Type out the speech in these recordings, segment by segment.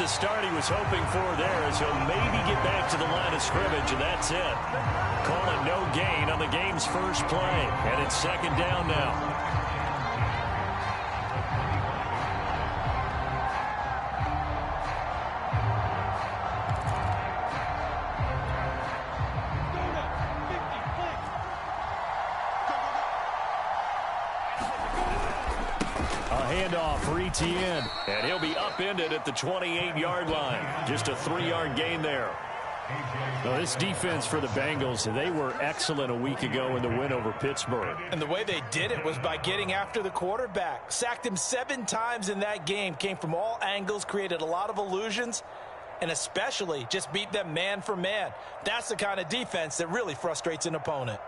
the start he was hoping for there, as he'll maybe get back to the line of scrimmage, and that's it. Calling no gain on the game's first play, and it's second down now. Handoff for Etienne, and he'll be upended at the 28-yard line. Just a 3-yard gain there. Well, this defense for the Bengals, they were excellent a week ago in the win over Pittsburgh. And the way they did it was by getting after the quarterback. Sacked him 7 times in that game. Came from all angles, created a lot of illusions, and especially just beat them man for man. That's the kind of defense that really frustrates an opponent.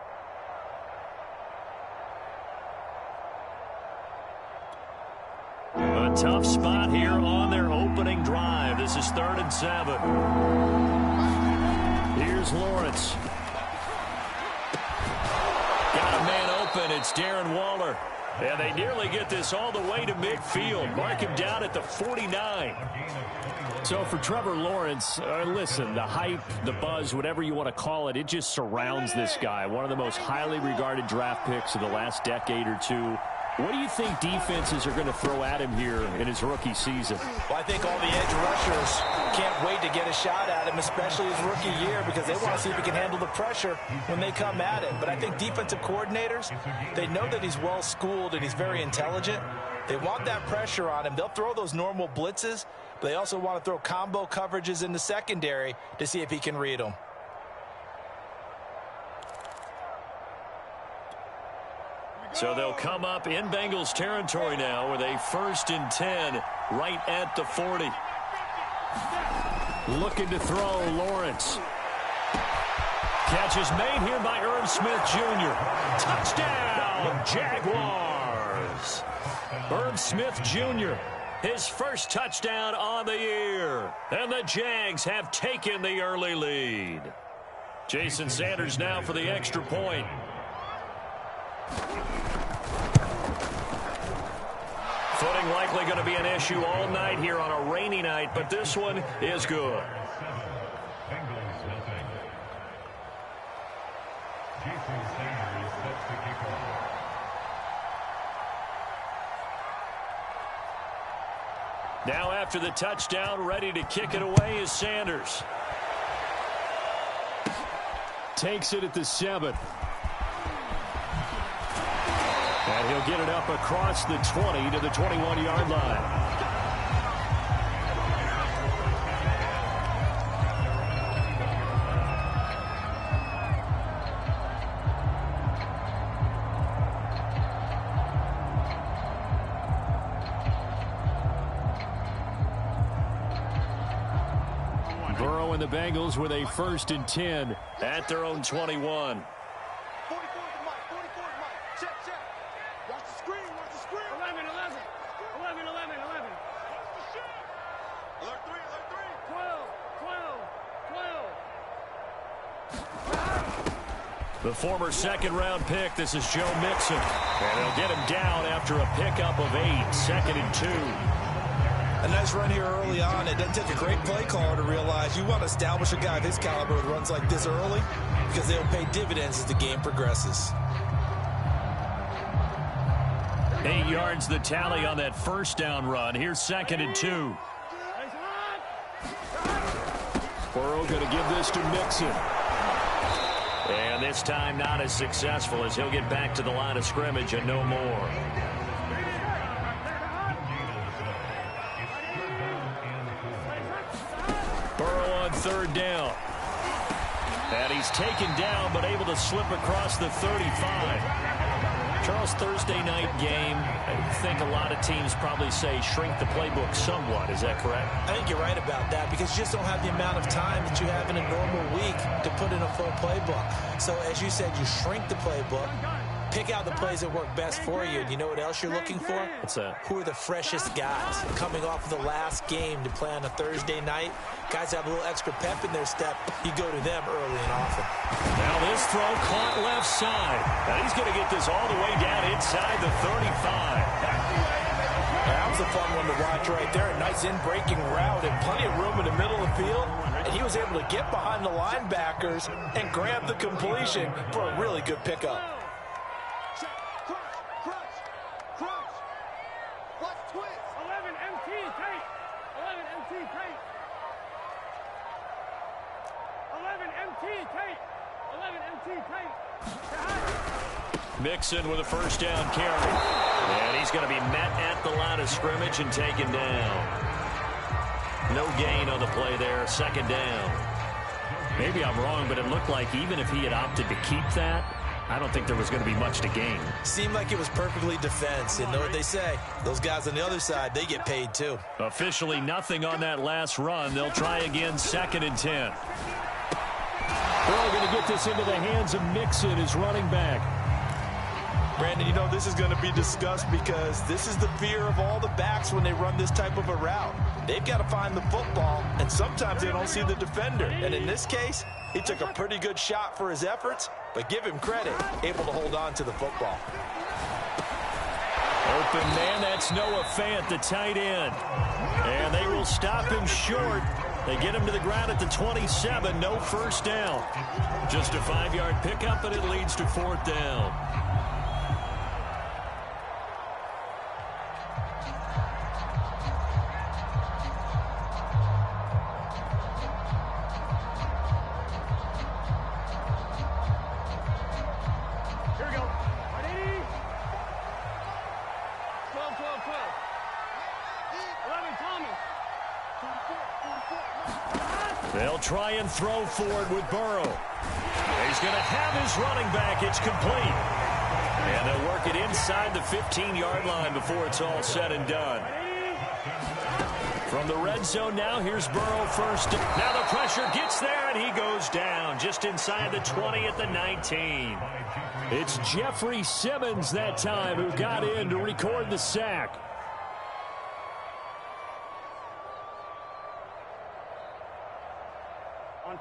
A tough spot here on their opening drive. This is 3rd and 7. Here's Lawrence. Got a man open. It's Darren Waller. And they nearly get this all the way to midfield. Mark him down at the 49. So for Trevor Lawrence, listen, the hype, the buzz, whatever you want to call it, it just surrounds this guy. One of the most highly regarded draft picks of the last decade or two. What do you think defenses are going to throw at him here in his rookie season? Well, I think all the edge rushers can't wait to get a shot at him, especially his rookie year, because they want to see if he can handle the pressure when they come at him. But I think defensive coordinators, they know that he's well-schooled and he's very intelligent. They want that pressure on him. They'll throw those normal blitzes, but they also want to throw combo coverages in the secondary to see if he can read them. So they'll come up in Bengals territory now with a 1st and 10 right at the 40. Looking to throw, Lawrence. Catch is made here by Irv Smith Jr. Touchdown, Jaguars. Irv Smith Jr., his first touchdown on the year. And the Jags have taken the early lead. Jason Sanders now for the extra point. Footing likely going to be an issue all night here on a rainy night, but this one is good. Now after the touchdown, ready to kick it away is Sanders. Takes it at the 7. And he'll get it up across the 20 to the 21-yard line. Burrow and the Bengals with a 1st and 10 at their own 21. The former second-round pick, this is Joe Mixon. And they'll get him down after a pickup of 8, 2nd and 2. A nice run here early on. It doesn't take a great play caller to realize you want to establish a guy of his caliber with runs like this early because they'll pay dividends as the game progresses. 8 yards the tally on that first down run. Here's 2nd and 2. Burrow going to give this to Mixon. And this time not as successful as he'll get back to the line of scrimmage and no more. Burrow on 3rd down. And he's taken down but able to slip across the 35. Charles, Thursday night game, I think a lot of teams probably say shrink the playbook somewhat. Is that correct? I think you're right about that because you just don't have the amount of time that you have in a normal week to put in a full playbook. So as you said, you shrink the playbook, pick out the plays that work best for you. And you know what else you're looking for? What's that? Who are the freshest guys coming off of the last game to play on a Thursday night? Guys have a little extra pep in their step. You go to them early and often. Now this throw caught left side. Now he's going to get this all the way down inside the 35. I That's the fun one to watch right there. A nice in-breaking route and plenty of room in the middle of the field. And he was able to get behind the linebackers and grab the completion for a really good pickup. Mixon with a first down carry. And he's going to be met at the line of scrimmage and taken down. No gain on the play there. Second down. Maybe I'm wrong, but it looked like even if he had opted to keep that, I don't think there was going to be much to gain. Seemed like it was perfectly defense. And know what they say? Those guys on the other side, they get paid too. Officially nothing on that last run. They'll try again, 2nd and 10. They're going to get this into the hands of Mixon, his running back. Brandon, you know, this is going to be discussed because this is the fear of all the backs when they run this type of a route. They've got to find the football, and sometimes they don't see the defender. And in this case, he took a pretty good shot for his efforts, but give him credit, able to hold on to the football. Open man, that's Noah Fant, the tight end. And they will stop him short. They get him to the ground at the 27, no first down. Just a 5-yard pickup, and it leads to 4th down. They'll try and throw for it with Burrow. He's going to have his running back. It's complete. And they'll work it inside the 15-yard line before it's all said and done. From the red zone now, here's Burrow first. Now the pressure gets there, and he goes down just inside the 20 at the 19. It's Jeffrey Simmons that time who got in to record the sack.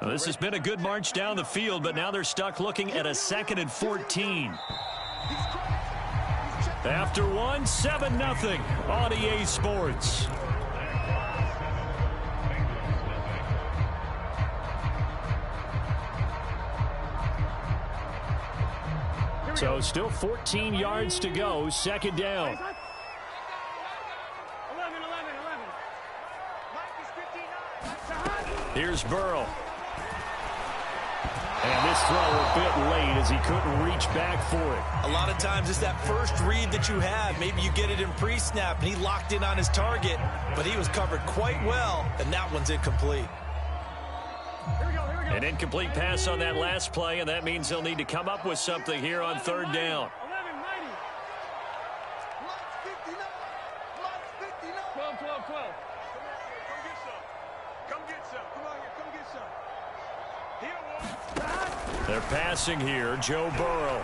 Well, this has been a good march down the field, but now they're stuck looking at a 2nd and 14. After one, 7-0 on EA Sports. So still 14 yards to go, 2nd down. Here's Burrow. And this throw a bit late as he couldn't reach back for it. A lot of times it's that first read that you have. Maybe you get it in pre-snap, and he locked in on his target, but he was covered quite well, and that one's incomplete. An incomplete pass on that last play, and that means they'll need to come up with something here on 3rd down. They're passing here, Joe Burrow.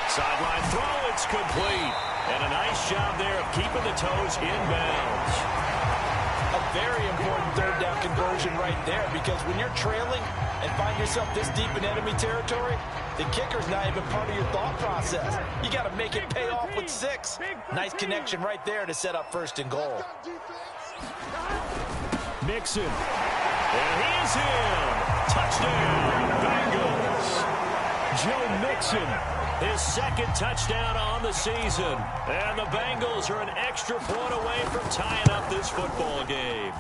Sideline throw, it's complete. And a nice job there of keeping the toes inbounds. A very important 3rd down conversion right there, because when you're trailing and find yourself this deep in enemy territory, the kicker's not even part of your thought process. You got to make it pay off with 6. Nice connection right there to set up 1st and goal. Mixon. And he is in. Touchdown, Bengals. Joe Mixon, his 2nd touchdown on the season. And the Bengals are an extra point away from tying up this football game.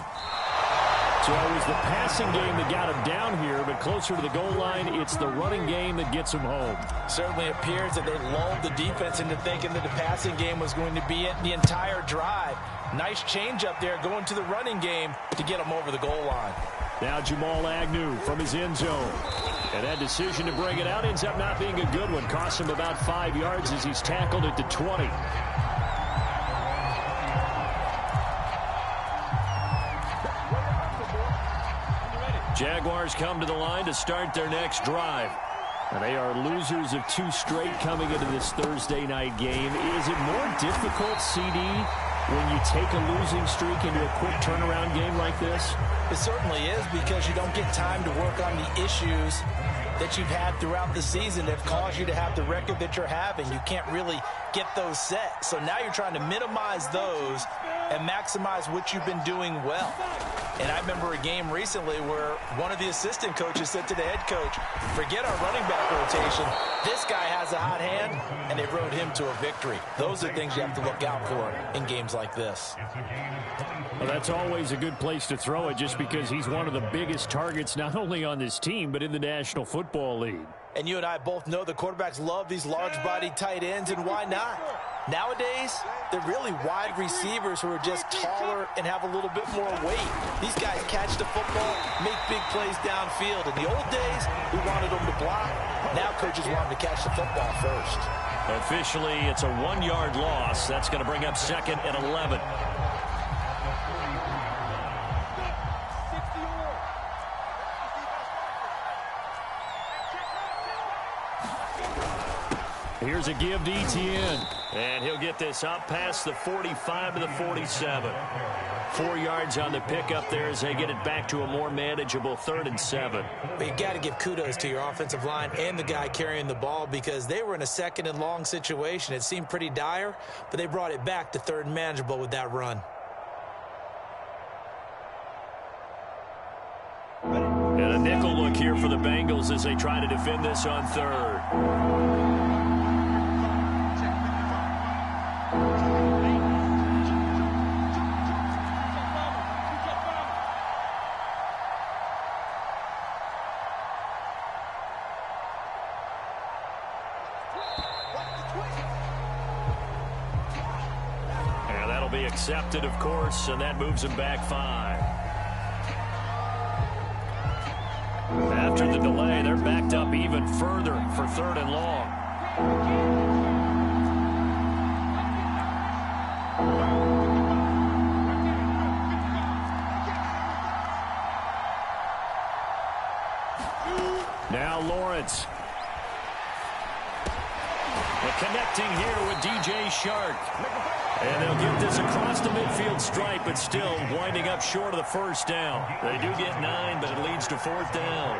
So it was the passing game that got him down here, but closer to the goal line, it's the running game that gets him home. Certainly appears that they lulled the defense into thinking that the passing game was going to be it the entire drive. Nice change up there going to the running game to get him over the goal line. Now Jamal Agnew from his end zone. And that decision to bring it out ends up not being a good one. Cost him about 5 yards as he's tackled at the 20. Jaguars come to the line to start their next drive. And they are losers of 2 straight coming into this Thursday night game. Is it more difficult, CD, when you take a losing streak into a quick turnaround game like this? It certainly is, because you don't get time to work on the issues that you've had throughout the season that have caused you to have the record that you're having. You can't really get those set. So now you're trying to minimize those and maximize what you've been doing well. And I remember a game recently where one of the assistant coaches said to the head coach, forget our running back rotation. This guy has a hot hand, and they rode him to a victory. Those are things you have to look out for in games like this. Well, that's always a good place to throw it, just because he's one of the biggest targets not only on this team but in the National Football League. And you and I both know the quarterbacks love these large-bodied tight ends, and why not? Nowadays, they're really wide receivers who are just taller and have a little bit more weight. These guys catch the football, make big plays downfield. In the old days, we wanted them to block. Now coaches want them to catch the football first. Officially, it's a 1-yard loss. That's going to bring up 2nd and 11. Here's a give to Etienne. And he'll get this up past the 45 to the 47. 4 yards on the pickup there as they get it back to a more manageable 3rd and 7. But you got to give kudos to your offensive line and the guy carrying the ball, because they were in a 2nd and long situation. It seemed pretty dire, but they brought it back to 3rd and manageable with that run. And a nickel look here for the Bengals as they try to defend this on 3rd. And that'll be accepted, of course, and that moves him back 5. After the delay, they're backed up even further for 3rd and long. Now Lawrence. And connecting here with DJ Shark. And they'll get this across the midfield stripe, but still winding up short of the 1st down. They do get 9, but it leads to 4th down.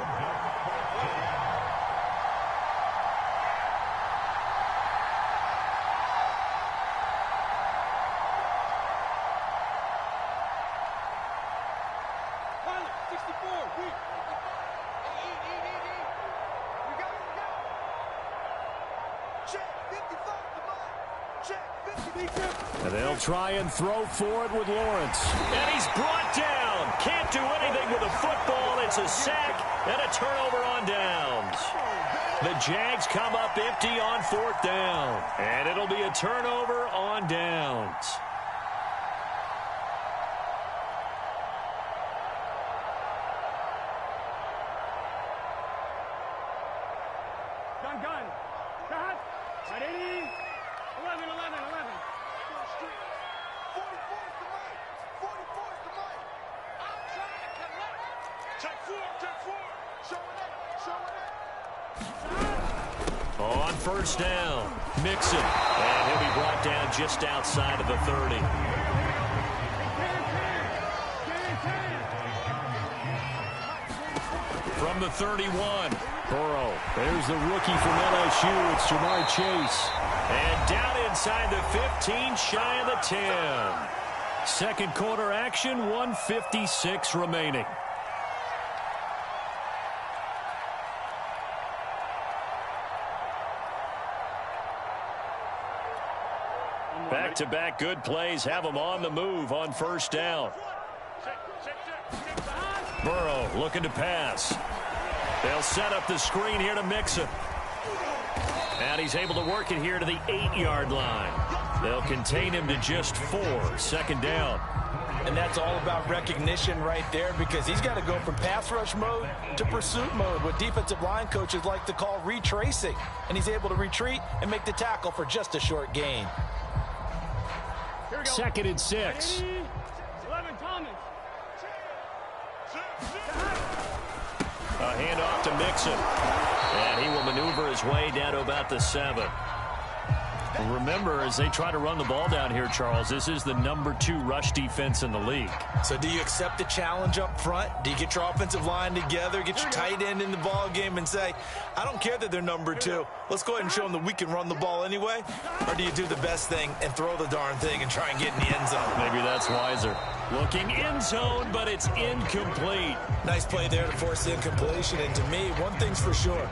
And they'll try and throw forward with Lawrence. And he's brought down. Can't do anything with the football. It's a sack and a turnover on downs. The Jags come up empty on 4th down. And it'll be a turnover on downs. Gun. Cut. Right, 80. 11. 44's the mic. 44's the mic. I'm trying to collect. Check 4. Show it. On 1st down, Mixon. And he'll be brought down just outside of the 30. From the 31, Burrow. There's the rookie from LSU. It's Jamar Chase. And down inside the 15, shy of the 10. 2nd quarter action, 1:56 remaining. Back-to-back good plays have them on the move on 1st down. Burrow looking to pass. They'll set up the screen here to Mixon. And he's able to work it here to the 8-yard line. They'll contain him to just 4, 2nd down. And that's all about recognition right there, because he's got to go from pass rush mode to pursuit mode, what defensive line coaches like to call retracing. And he's able to retreat and make the tackle for just a short gain. 2nd and 6. 11, Thomas. A handoff to Mixon. And he will maneuver his way down to about the 7. Remember, as they try to run the ball down here, Charles, this is the #2 rush defense in the league. So do you accept the challenge up front? Do you get your offensive line together, get your tight end in the ball game and say, I don't care that they're #2. Let's go ahead and show them that we can run the ball anyway? Or do you do the best thing and throw the darn thing and try and get in the end zone? Maybe that's wiser. Looking end zone, but it's incomplete. Nice play there to force the incompletion. And to me, one thing's for sure.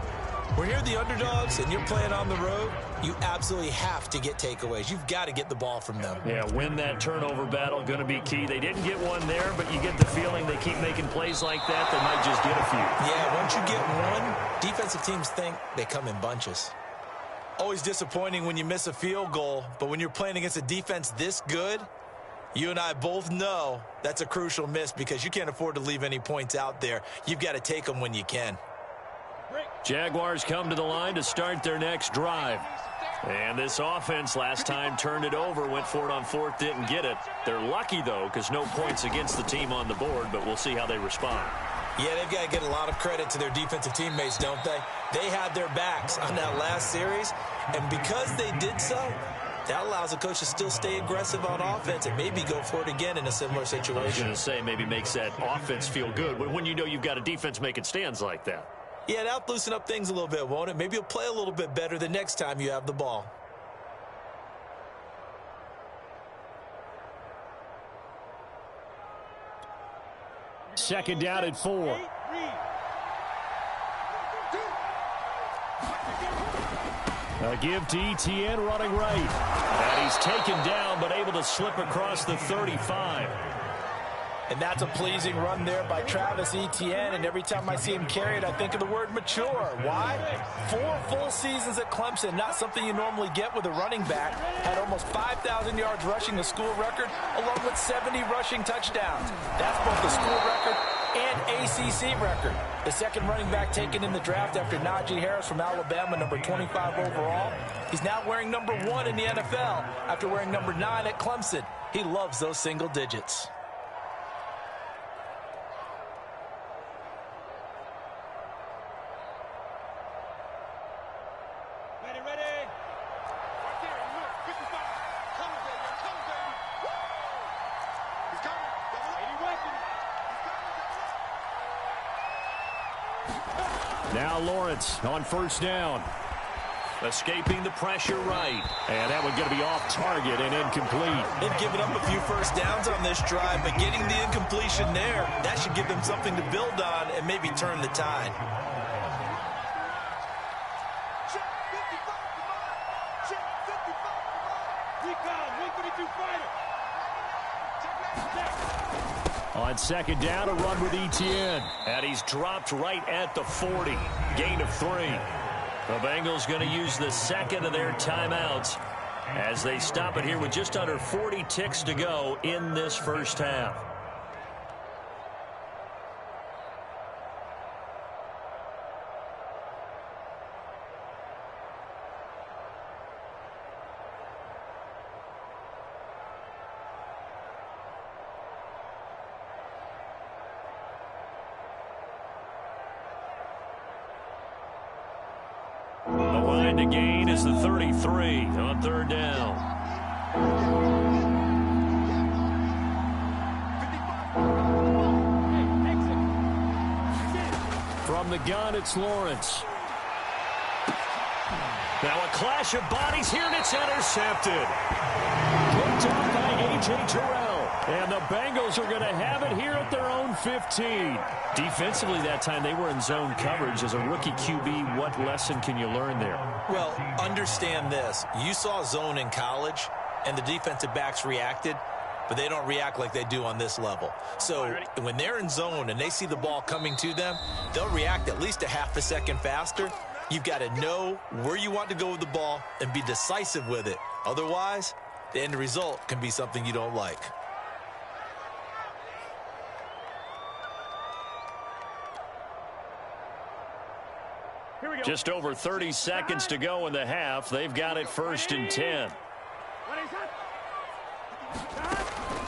When you're the underdogs and you're playing on the road, you absolutely have to get takeaways. You've got to get the ball from them. Yeah, win that turnover battle, going to be key. They didn't get one there, but you get the feeling they keep making plays like that, they might just get a few. Yeah, once you get one, defensive teams think they come in bunches. Always disappointing when you miss a field goal, but when you're playing against a defense this good, you and I both know that's a crucial miss because you can't afford to leave any points out there. You've got to take them when you can. Jaguars come to the line to start their next drive. And this offense last time turned it over, went for it on fourth, didn't get it. They're lucky, though, because no points against the team on the board, but we'll see how they respond. Yeah, they've got to get a lot of credit to their defensive teammates, don't they? They had their backs on that last series, and because they did so, that allows the coach to still stay aggressive on offense and maybe go for it again in a similar situation. I was going to say maybe makes that offense feel good when you know you've got a defense making stands like that. Yeah, that'll loosen up things a little bit, won't it? Maybe you'll play a little bit better the next time you have the ball. Second down at 4. A give to Etienne running right. And he's taken down but able to slip across the 35. And that's a pleasing run there by Travis Etienne. And every time I see him carry it, I think of the word mature. Why? 4 full seasons at Clemson, not something you normally get with a running back. Had almost 5,000 yards rushing, the school record, along with 70 rushing touchdowns. That's both the school record and ACC record. The second running back taken in the draft after Najee Harris from Alabama, number 25 overall. He's now wearing number 1 in the NFL after wearing number 9 at Clemson. He loves those single digits. Now Lawrence on first down. Escaping the pressure right. And that one going to be off target and incomplete. They've given up a few first downs on this drive, but getting the incompletion there, that should give them something to build on and maybe turn the tide. On second down, a run with Etienne. And he's dropped right at the 40. Gain of 3. The Bengals going to use the second of their timeouts as they stop it here with just under 40 ticks to go in this first half. The gain is the 33 on third down. From the gun, it's Lawrence. Now a clash of bodies here, and it's intercepted. Picked off by A.J. Terrell. And the Bengals are going to have it here at their own 15. Defensively that time, they were in zone coverage. As a rookie QB, what lesson can you learn there? Well, understand this. You saw zone in college, and the defensive backs reacted, but they don't react like they do on this level. So when they're in zone and they see the ball coming to them, they'll react at least a half a second faster. You've got to know where you want to go with the ball and be decisive with it. Otherwise, the end result can be something you don't like. Just over 30 seconds to go in the half. They've got it first and 10.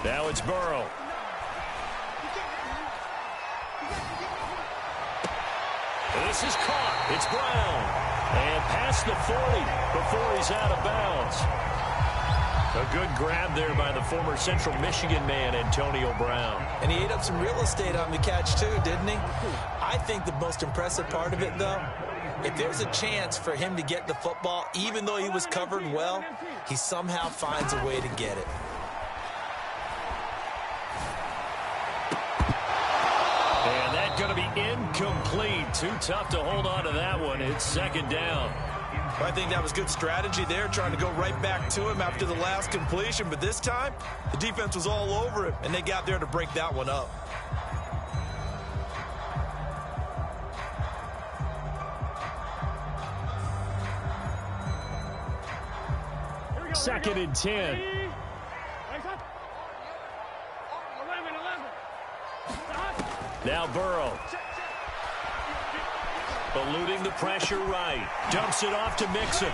Now it's Burrow. This is caught. It's Brown. And past the 40 before he's out of bounds. A good grab there by the former Central Michigan man, Antonio Brown. And he ate up some real estate on the catch, too, didn't he? I think the most impressive part of it, though, if there's a chance for him to get the football, even though he was covered well, he somehow finds a way to get it. And that's going to be incomplete. Too tough to hold on to that one. It's second down. I think that was good strategy there, trying to go right back to him after the last completion. But this time, the defense was all over him, and they got there to break that one up. Second and 10. Now Burrow. Eluding the pressure right. Dumps it off to Mixon.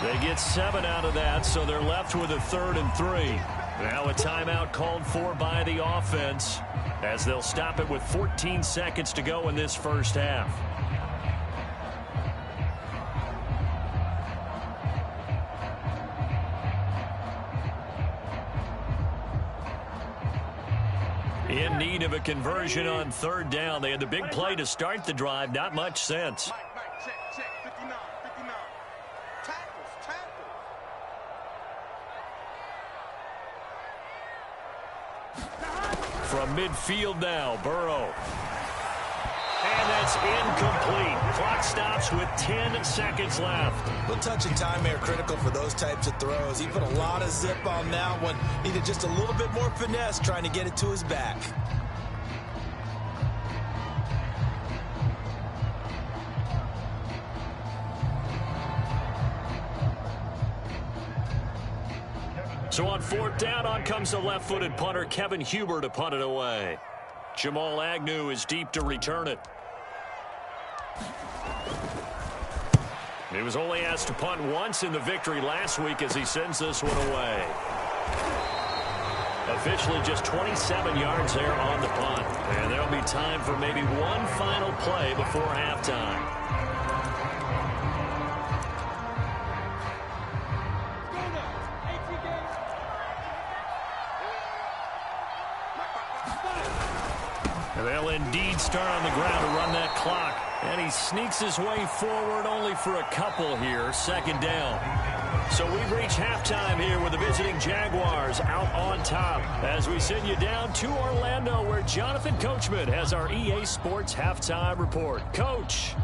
They get 7 out of that, so they're left with a 3rd and 3. Now a timeout called for by the offense as they'll stop it with 14 seconds to go in this first half. In need of a conversion on 3rd down. They had the big play to start the drive. Not much sense. Mike, check. 59. Tackles. From midfield now, Burrow. And that's incomplete. Clock stops with 10 seconds left. A little touch and time here critical for those types of throws. He put a lot of zip on that one. Needed just a little bit more finesse trying to get it to his back. So on 4th down, on comes the left-footed punter, Kevin Huber, to punt it away. Jamal Agnew is deep to return it. He was only asked to punt once in the victory last week as he sends this one away. Officially just 27 yards there on the punt. And there'll be time for maybe one final play before halftime. And they'll indeed start on the ground to run that clock. And he sneaks his way forward only for a couple here. 2nd down. So we've reached halftime here with the visiting Jaguars out on top as we send you down to Orlando where Jonathan Coachman has our EA Sports halftime report. Coach.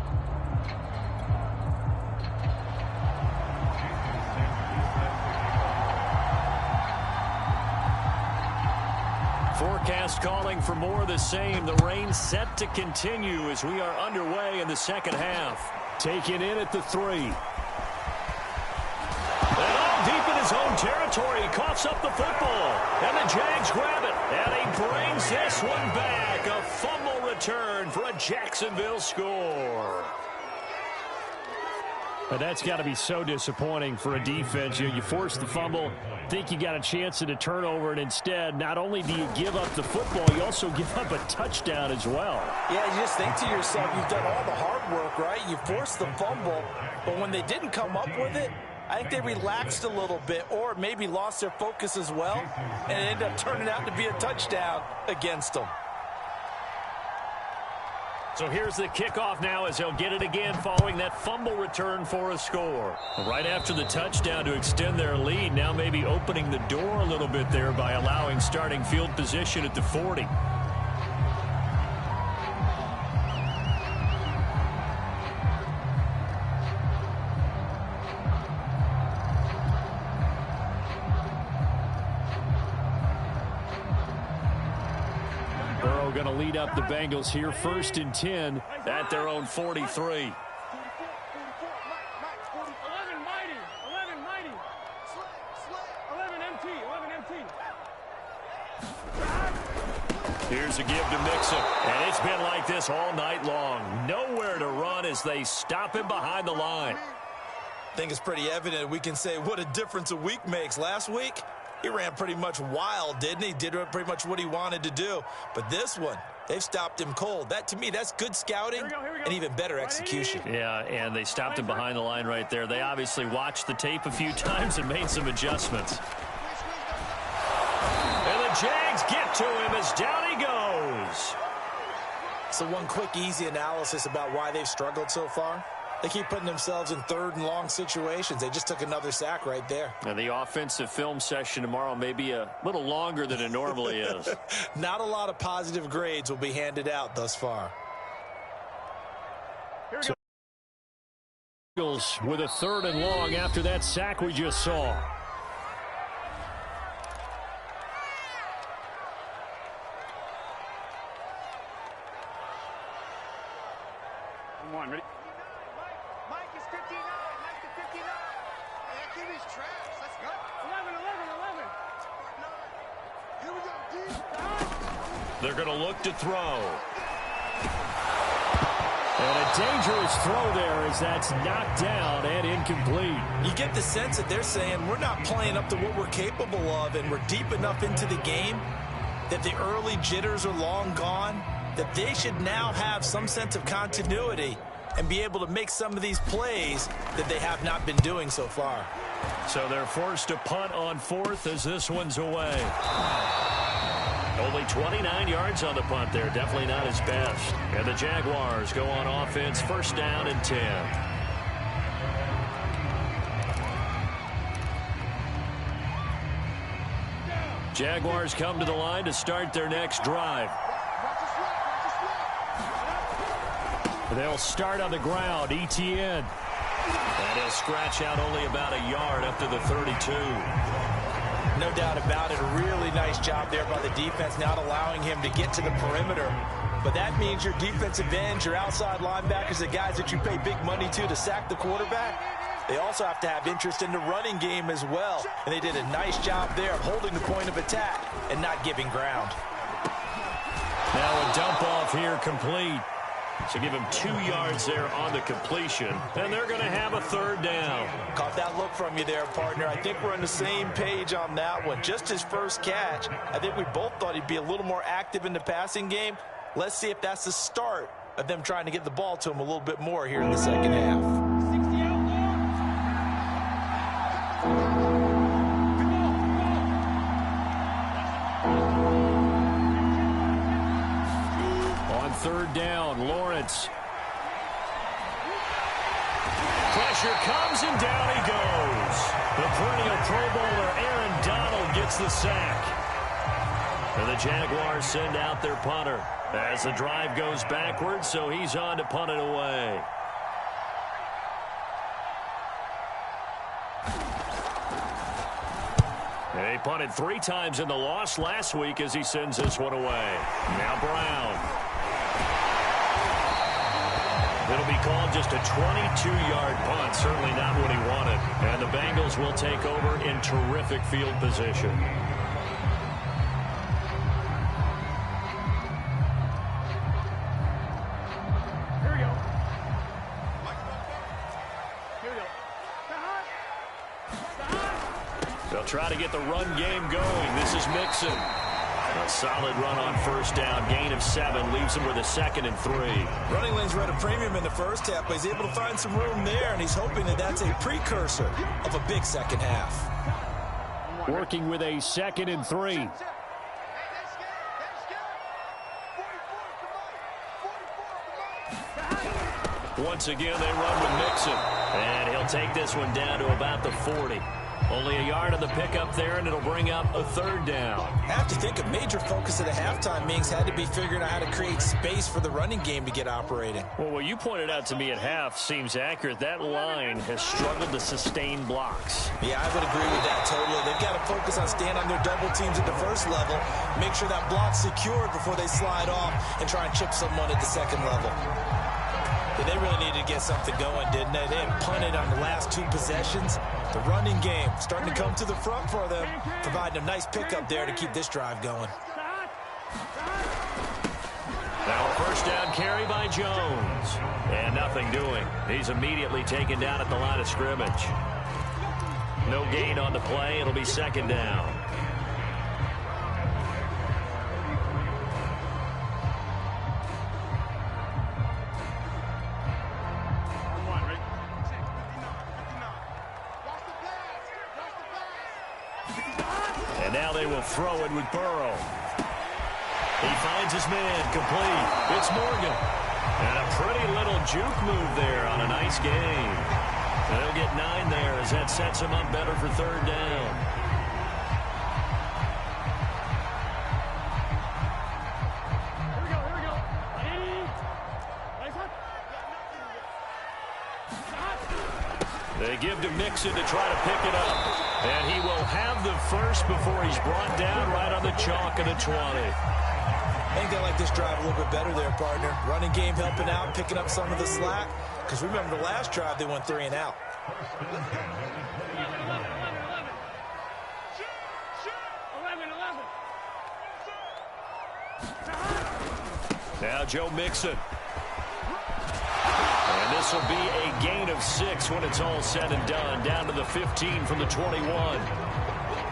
Forecast calling for more of the same. The rain set to continue as we are underway in the second half. Taken in at the 3. And all deep in his own territory. He coughs up the football. And the Jags grab it. And he brings this one back. A fumble return for a Jacksonville score. But that's got to be so disappointing for a defense. You force the fumble, think you got a chance at a turnover, and instead, not only do you give up the football, you also give up a touchdown as well. Yeah, you just think to yourself, you've done all the hard work, right? You forced the fumble, but when they didn't come up with it, I think they relaxed a little bit or maybe lost their focus as well, and it ended up turning out to be a touchdown against them. So here's the kickoff now as they'll get it again following that fumble return for a score. Right after the touchdown to extend their lead, now maybe opening the door a little bit there by allowing starting field position at the 40. Going to lead up the Bengals here, 1st and 10 at their own 43. 11 mighty. 11 MT. Here's a give to Mixon, and it's been like this all night long. Nowhere to run as they stop him behind the line. I think it's pretty evident we can say what a difference a week makes. Last week, he ran pretty much wild, didn't he? Did pretty much what he wanted to do. But this one, They've stopped him cold. That, to me, that's good scouting and even better execution. Yeah, and they stopped him behind the line right there. They obviously watched the tape a few times and made some adjustments. And the Jags get to him as down he goes. So one quick, easy analysis about why they've struggled so far. They keep putting themselves in third and long situations. They just took another sack right there. And the offensive film session tomorrow may be a little longer than it normally is. Not a lot of positive grades will be handed out thus far. Eagles with a 3rd and long after that sack we just saw. Come on, ready? Mike is 59. Mike is 59. Hey, that kid is trash. Let's go. 11. Here we go, deep. They're going to look to throw. And a dangerous throw there as that's knocked down and incomplete. You get the sense that they're saying we're not playing up to what we're capable of, and we're deep enough into the game that the early jitters are long gone, that they should now have some sense of continuity and be able to make some of these plays that they have not been doing so far. So they're forced to punt on 4th as this one's away. Only 29 yards on the punt there. Definitely not his best. And the Jaguars go on offense, 1st down and 10. Jaguars come to the line to start their next drive. They'll start on the ground. ETN. And he'll scratch out only about a yard up to the 32. No doubt about it. A really nice job there by the defense, not allowing him to get to the perimeter. But that means your defensive ends, your outside linebackers, the guys that you pay big money to sack the quarterback, they also have to have interest in the running game as well. And they did a nice job there of holding the point of attack and not giving ground. Now a dump off here complete. So give him 2 yards there on the completion. And they're going to have a 3rd down. Caught that look from you there, partner. I think we're on the same page on that one. Just his first catch. I think we both thought he'd be a little more active in the passing game. Let's see if that's the start of them trying to get the ball to him a little bit more here in the second half. On 3rd down, Lawrence. Pressure comes and down he goes. The perennial Pro Bowler Aaron Donald gets the sack. And the Jaguars send out their punter as the drive goes backwards, so he's on to punt it away. He punted 3 times in the loss last week as he sends this one away. Now Brown. It'll be called just a 22-yard punt, certainly not what he wanted. And the Bengals will take over in terrific field position. Here we go. Here we go. They'll try to get the run game going. This is Mixon. A solid run on 1st down. Gain of 7 leaves him with a 2nd and 3. Running lanes were at a premium in the first half, but he's able to find some room there, and he's hoping that that's a precursor of a big second half. Working with a 2nd and 3. Once again, they run with Mixon. And he'll take this one down to about the 40. Only a yard on the pickup there, and it'll bring up a 3rd down. I have to think a major focus of the halftime meetings had to be figuring out how to create space for the running game to get operating. Well, what you pointed out to me at half seems accurate. That line has struggled to sustain blocks. Yeah, I would agree with that totally. They've got to focus on staying on their double teams at the first level, make sure that block's secured before they slide off and try and chip someone at the second level. But they really needed to get something going, didn't they? They had punted on the last 2 possessions. The running game starting to come to the front for them, providing a nice pickup there to keep this drive going. Now a 1st down carry by Jones. And nothing doing. He's immediately taken down at the line of scrimmage. No gain on the play. It'll be 2nd down. now they will throw it with Burrow. He finds his man, complete. It's Morgan. And a pretty little juke move there on a nice game. They'll get 9 there as that sets him up better for third down. They give to Mixon to try to pick it up. And he will have the first before he's brought down right on the chalk of the 20. I think they like this drive a little bit better there, partner. Running game helping out, picking up some of the slack. Because remember, the last drive, they went 3 and out. Now Joe Mixon. And this will be a gain of 6 when it's all said and done. Down to the 15 from the 21.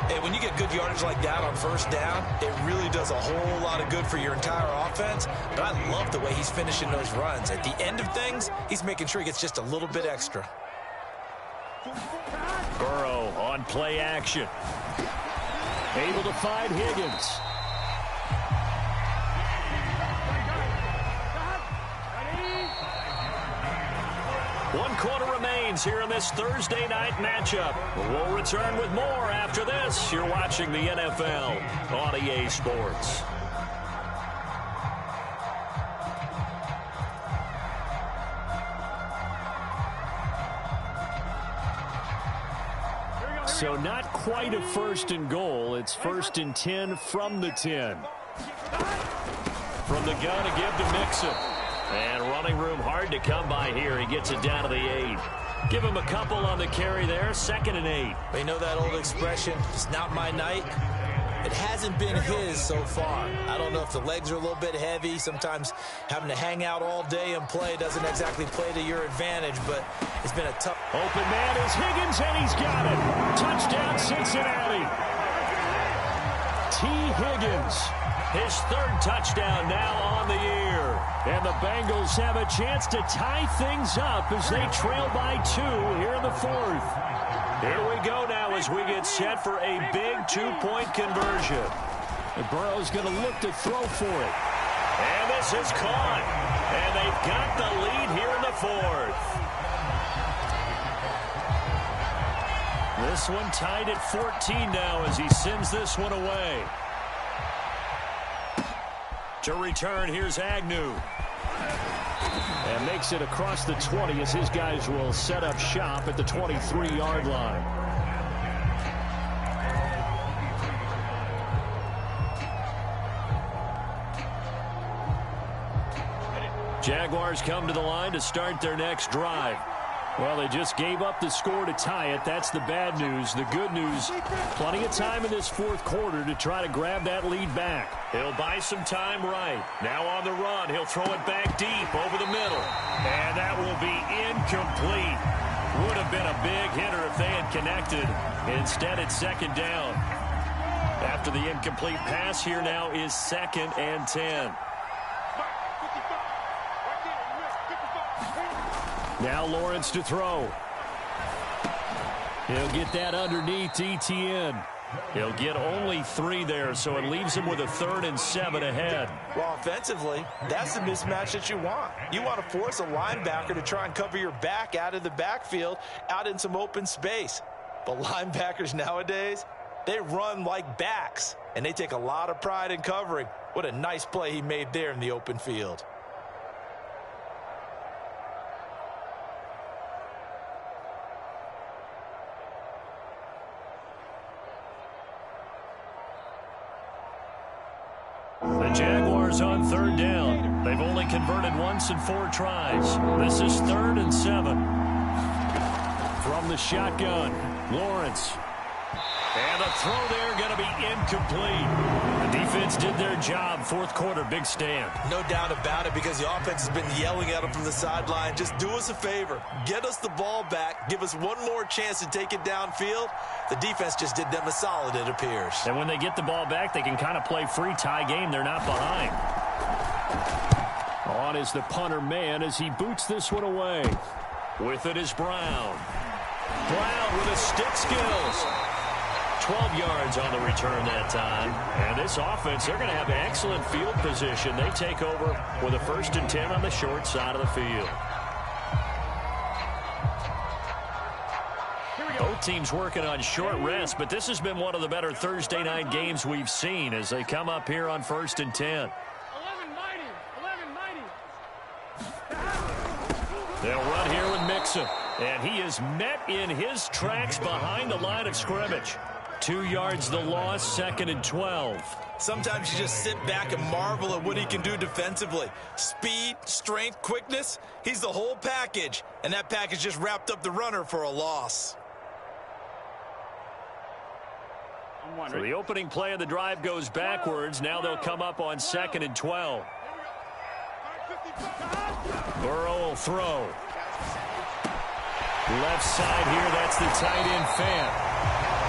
Hey, when you get good yardage like that on first down, it really does a whole lot of good for your entire offense. But I love the way he's finishing those runs. At the end of things, he's making sure he gets just a little bit extra. Burrow on play action. Able to find Higgins. One quarter remains here in this Thursday night matchup. We'll return with more after this. You're watching the NFL on EA Sports. So not quite a 1st and goal. It's 1st and 10 from the 10. From the gun to give to Mixon. And running room hard to come by here. He gets it down to the 8. Give him a couple on the carry there. 2nd and 8. You know that old expression, it's not my night? It hasn't been his so far. I don't know if the legs are a little bit heavy. Sometimes having to hang out all day and play doesn't exactly play to your advantage, but it's been a tough... Open man is Higgins, and he's got it. Touchdown, Cincinnati. T. Higgins, his 3rd touchdown now on the year. And the Bengals have a chance to tie things up as they trail by 2 here in the 4th. Here we go now as we get set for a big 2-point conversion. And Burrow's going to look to throw for it. And this is caught. And they've got the lead here in the 4th. This one tied at 14 now as he sends this one away. To return, here's Agnew. And makes it across the 20 as his guys will set up shop at the 23-yard line. Jaguars come to the line to start their next drive. Well, they just gave up the score to tie it. That's the bad news. The good news, plenty of time in this 4th quarter to try to grab that lead back. He'll buy some time right. Now on the run, he'll throw it back deep over the middle. And that will be incomplete. Would have been a big hitter if they had connected. Instead, it's 2nd down. After the incomplete pass, here now is 2nd and 10. Now Lawrence to throw. He'll get that underneath Etienne. He'll get only 3 there, so it leaves him with a 3rd and 7 ahead. Well, offensively, that's the mismatch that you want. You want to force a linebacker to try and cover your back out of the backfield, out in some open space. But linebackers nowadays, they run like backs, and they take a lot of pride in covering. What a nice play he made there in the open field. The Jaguars on 3rd down. They've only converted once in 4 tries. This is 3rd and 7. From the shotgun, Lawrence. And the throw there going to be incomplete. The defense did their job. 4th quarter, big stand. No doubt about it, because the offense has been yelling at them from the sideline. Just do us a favor. Get us the ball back. Give us one more chance to take it downfield. The defense just did them a solid, it appears. And when they get the ball back, they can kind of play free tie game. They're not behind. On is the punter man as he boots this one away. With it is Brown. Brown with his stick skills. 12 yards on the return that time. And this offense, they're going to have excellent field position. They take over with a 1st and 10 on the short side of the field. Both teams working on short rest, but this has been one of the better Thursday night games we've seen as they come up here on 1st and 10. They'll run here with Mixon, and he is met in his tracks behind the line of scrimmage. 2 yards the loss, 2nd and 12. Sometimes you just sit back and marvel at what he can do defensively. Speed, strength, quickness, he's the whole package, and that package just wrapped up the runner for a loss. So the opening play of the drive goes backwards. Now they'll come up on 2nd and 12. Burrow will throw. Left side here, that's the tight end Fant.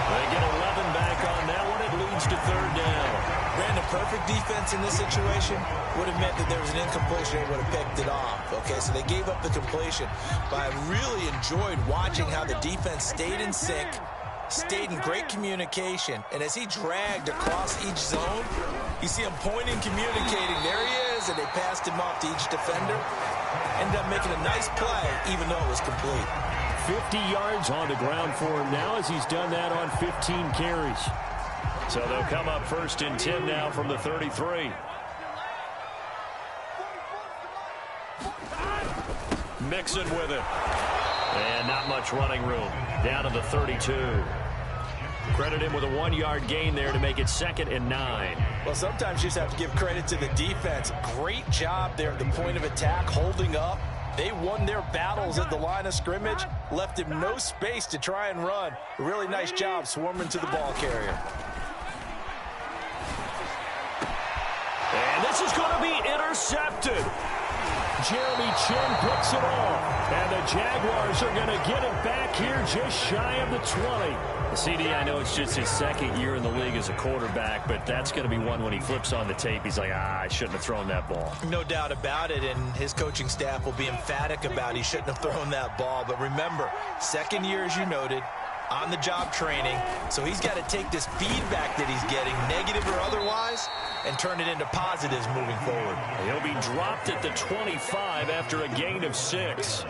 They get 11 back on that one. It leads to 3rd down. Brandon, perfect defense in this situation would have meant that there was an incompletion and would have picked it off. Okay, so they gave up the completion. But I really enjoyed watching how the defense stayed in sync, stayed in great communication, and as he dragged across each zone, you see him pointing, communicating. There he is, and they passed him off to each defender. Ended up making a nice play, even though it was complete. 50 yards on the ground for him now as he's done that on 15 carries. So they'll come up 1st and 10 now from the 33. Mixon with it. And not much running room. Down to the 32. Credit him with a 1-yard gain there to make it 2nd and 9. Well, sometimes you just have to give credit to the defense. Great job there at the point of attack, holding up. They won their battles at the line of scrimmage, left him no space to try and run. A really nice job swarming to the ball carrier. And this is going to be intercepted. Jeremy Chin picks it off. And the Jaguars are going to get it back here just shy of the 20. CD, I know it's just his 2nd year in the league as a quarterback, but that's going to be one when he flips on the tape. He's like, I shouldn't have thrown that ball. No doubt about it, and his coaching staff will be emphatic about he shouldn't have thrown that ball. But remember, 2nd year, as you noted, on-the-job training, so he's got to take this feedback that he's getting, negative or otherwise, and turn it into positives moving forward. He'll be dropped at the 25 after a gain of 6.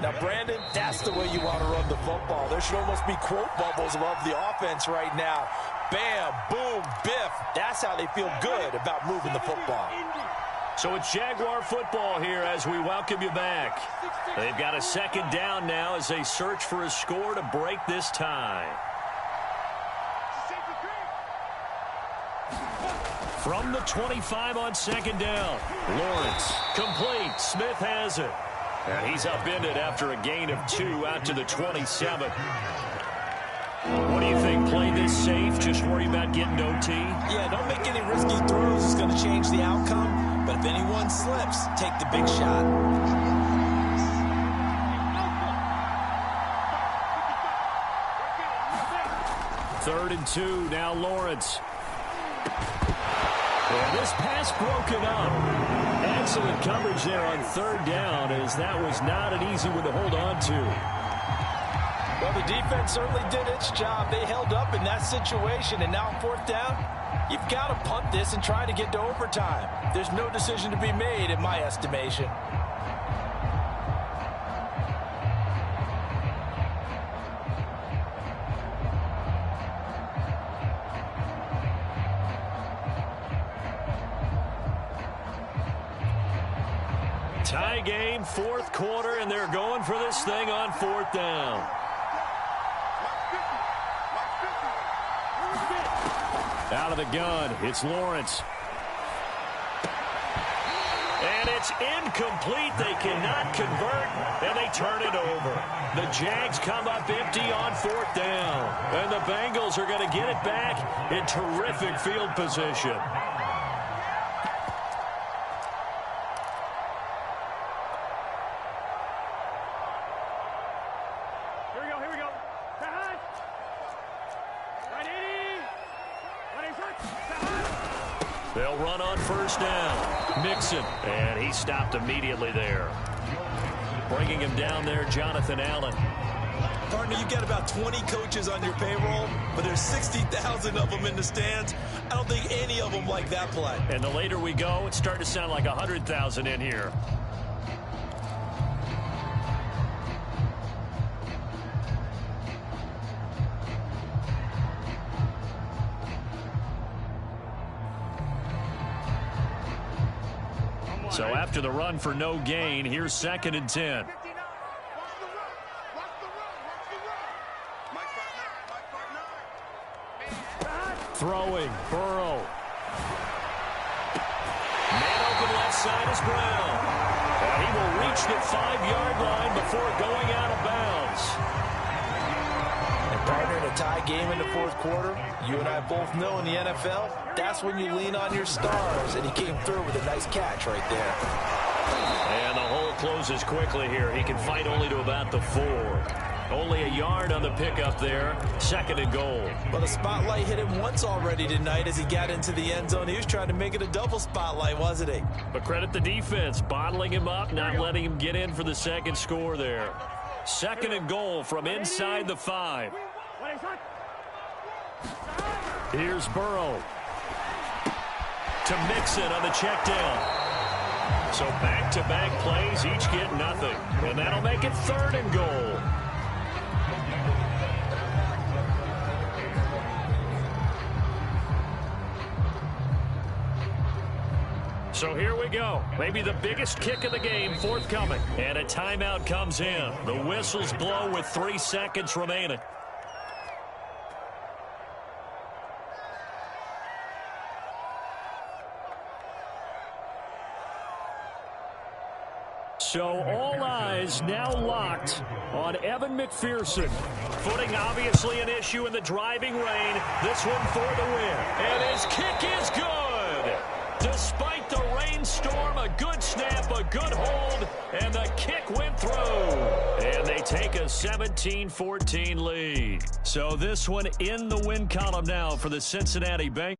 Now, Brandon, that's the way you want to run the football. There should almost be quote bubbles above the offense right now. Bam, boom, biff. That's how they feel good about moving the football. So it's Jaguar football here as we welcome you back. They've got a 2nd down now as they search for a score to break this tie. From the 25 on 2nd down. Lawrence, complete. Smith has it. And he's upended after a gain of 2 out to the 27. What do you think? Play this safe? Just worry about getting OT? Yeah, don't make any risky throws. It's going to change the outcome. But if anyone slips, take the big shot. 3rd and 2. Now Lawrence. And this pass broken up. Excellent coverage there on 3rd down, as that was not an easy one to hold on to. Well, the defense certainly did its job. They held up in that situation, and now on 4th down, you've got to punt this and try to get to overtime. There's no decision to be made, in my estimation. Tie game, 4th quarter, and they're going for this thing on 4th down. Out of the gun, it's Lawrence. And it's incomplete. They cannot convert, and they turn it over. The Jags come up empty on 4th down, and the Bengals are going to get it back in terrific field position. They'll run on 1st down. Mixon, and he stopped immediately there. Bringing him down there, Jonathan Allen. Partner, you've got about 20 coaches on your payroll, but there's 60,000 of them in the stands. I don't think any of them like that play. And the later we go, it's starting to sound like 100,000 in here. So after the run for no gain, here's 2nd and 10. Throwing, Burrow. Man open left side is Brown. And he will reach the 5-yard line before going out of bounds. And partner, in a tie game in the 4th quarter, you and I both know in the NFL, that's when you lean on your stars. And he came through with a nice catch right there. And the hole closes quickly here. He can fight only to about the 4. Only a yard on the pickup there. 2nd and goal. Well, the spotlight hit him once already tonight as he got into the end zone. He was trying to make it a double spotlight, wasn't he? But credit the defense, bottling him up, not letting him get in for the 2nd score there. 2nd and goal from inside the 5. Here's Burrow. To Mixon on the check down. So back-to-back plays, each get nothing. And that'll make it 3rd and goal. So here we go. Maybe the biggest kick of the game forthcoming. And a timeout comes in. The whistles blow with 3 seconds remaining. So all eyes now locked on Evan McPherson. Footing obviously an issue in the driving rain. This one for the win. And his kick is good. Despite the rainstorm, a good snap, a good hold, and the kick went through. And they take a 17-14 lead. So this one in the win column now for the Cincinnati Bengals.